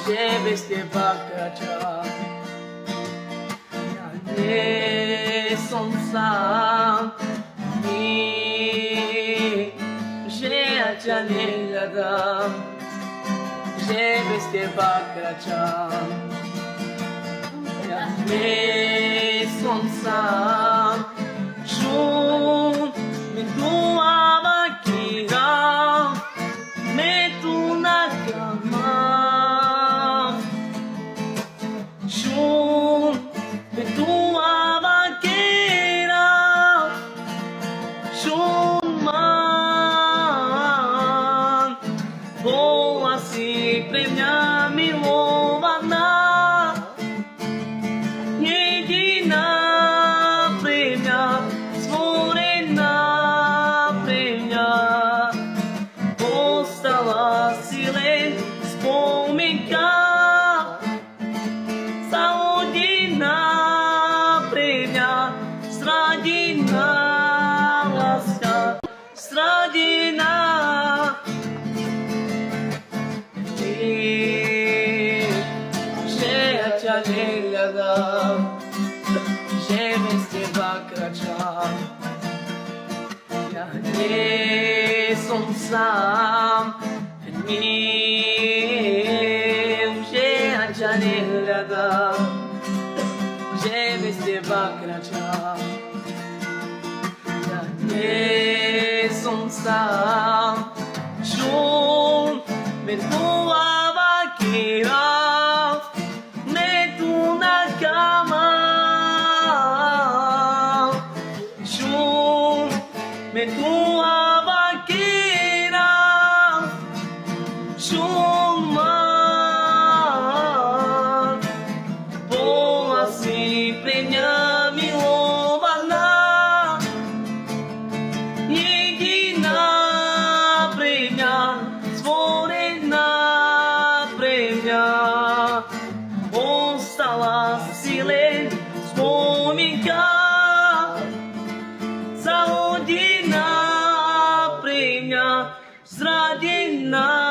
že bez teba kráčam. Ja nie som sám, že ja ťa nehľadám, že bez teba kráčam. Ja nie som sám, šum mi duava kira, me tu na cama. Šum mi duava kira, šum man, bola si pre mňa milovaná. Spomienka zaujína pre mňa, zradená láska, zradená. Že ja ťa nehľadám, že bez teba kráčam. Ja nie som sám, že ja ťa nehľadám, že bez teba kráčam. Ja nie som sám, šum me duava kira, me tu na cama. Šum me duava kira, šuman, bola si pre mňa milovaná. Jediná pre mňa, stvorená pre mňa. Ostala si len spomienka, zaujína pre mňa, zradená.